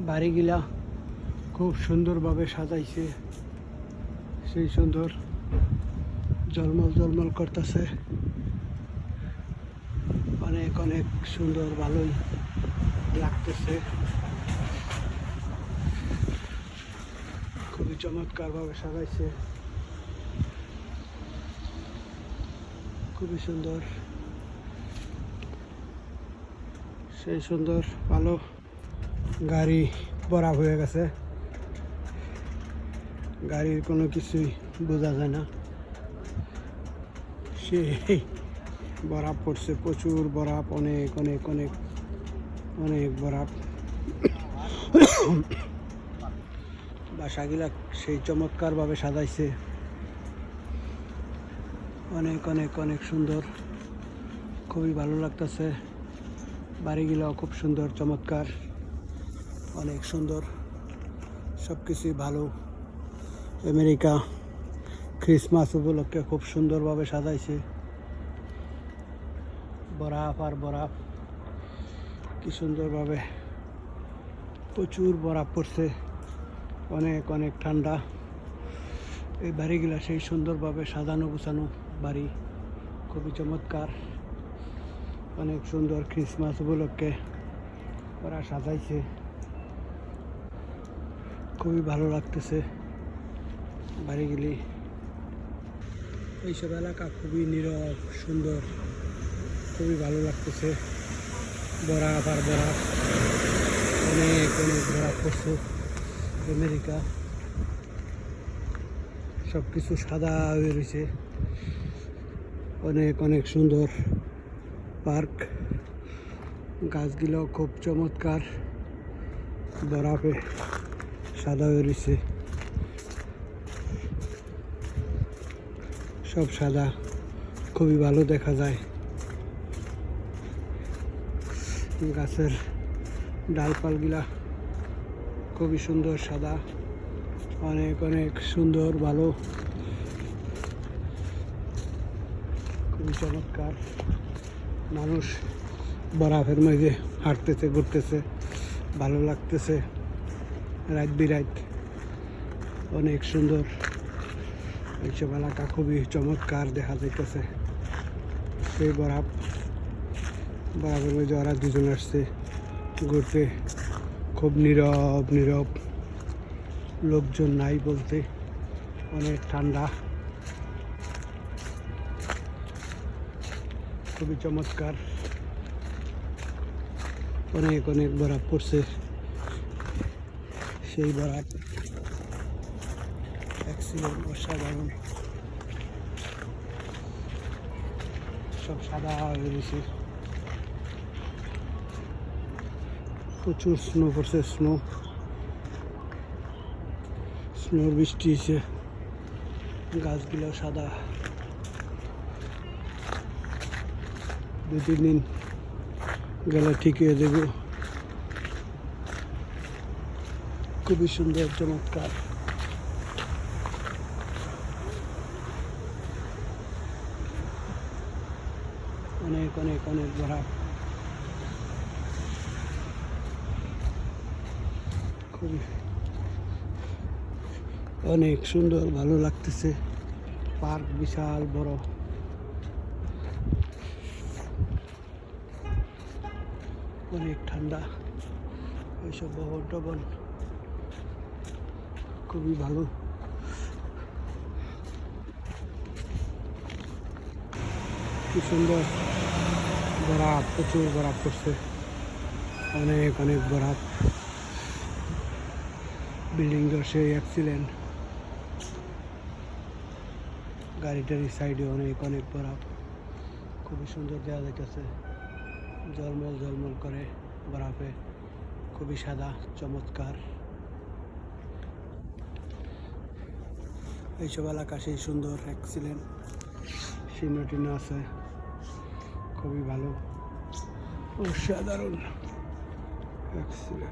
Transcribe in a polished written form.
বাড়িগুলা খুব সুন্দরভাবে সাজাইছে, সেই সুন্দর ঝলমল ঝলমল করতেছে। অনেক অনেক সুন্দর, ভালোই লাগতেছে। খুবই চমৎকারভাবে সাজাইছে, খুবই সুন্দর, সেই সুন্দর ভালো। গাড়ি ভরা হয়ে গেছে, গাড়ির কোনো কিছুই বোঝা যায় না। সেই বরফ পড়ছে, প্রচুর বরফ, অনেক অনেক অনেক অনেক বরফ। বাসাগুলা সেই চমৎকারভাবে সাজাইছে, অনেক অনেক অনেক সুন্দর, খুবই ভালো লাগতেছে। বাড়িগুলাও খুব সুন্দর, চমৎকার, অনেক সুন্দর, সব কিছুই ভালো। আমেরিকা ক্রিসমাস উপলক্ষে খুব সুন্দরভাবে সাজাইছে, বরফ আর বরফ, কি সুন্দরভাবে, প্রচুর বরফ পড়ছে, অনেক অনেক ঠান্ডা। এই বাড়িগুলা সেই সুন্দরভাবে সাজানো গুছানো বাড়ি, খুবই চমৎকার, অনেক সুন্দর। ক্রিসমাস উপলক্ষে ওরা সাজাইছে, খুবই ভালো লাগতেছে বাড়িগুলি। এইসব এলাকা খুবই নীরব, সুন্দর, খুবই ভালো লাগতেছে। বরফ আর বরফ, অনেক অনেক বরফ পড়ছে। আমেরিকা সব কিছু সাদা হয়ে রয়েছে, অনেক অনেক সুন্দর পার্ক, গাছগুলো খুব চমৎকার, বরফে সাদা হয়ে রয়েছে, সব সাদা, খুবই ভালো দেখা যায়। গাছের ডালপালগুলা খুবই সুন্দর, সাদা, অনেক অনেক সুন্দর, ভালো, খুবই চমৎকার। মানুষ বরফের মাঝে হাঁটতেছে, ঘুরতেছে, ভালো লাগতেছে। রাত বিরাত অনেক সুন্দর, এইসব এলাকা খুবই চমৎকার দেখা যাইতেছে। সেই বরফের মধ্যে ওরা দুজন আসছে ঘুরতে, খুব নীরব নীরব, লোকজন নাই বলতে, অনেক ঠান্ডা, খুবই চমৎকার, অনেক অনেক বরফ পড়ছে। সেই বরফ এক্সিলেন্ট, অসাধারণ, সব সাদা হয়ে গেছে। প্রচুর স্নো পড়ছে, স্নোর বৃষ্টি হয়েছে, গাছগুলো সাদা। 2-3 দিন গেলে ঠিক হয়ে যাবে। খুবই সুন্দর, চমৎকার, অনেক অনেক অনেক বরফ, খুবই অনেক সুন্দর, ভালো লাগতেছে। পার্ক বিশাল বড়, অনেক ঠান্ডা। এইসব ভবন টবন খুবই ভালো, কি সুন্দর। বরফ, প্রচুর বরফ পড়ছে, অনেক অনেক বরফ। বিল্ডিংটা সেই এক্সিলেন্ট, গাড়িটার সাইডে অনেক অনেক বরফ, খুবই সুন্দর দেখা যাইতেছে। ঝলমল ঝলমল করে বরফে, খুবই সাদা, চমৎকার। এইসব এলাকা সেই সুন্দর, এক্সিলেন্ট, চিহ্ন টিহ্ন আছে, খুবই ভালো, অসাধারণ, এক্সিলেন্ট।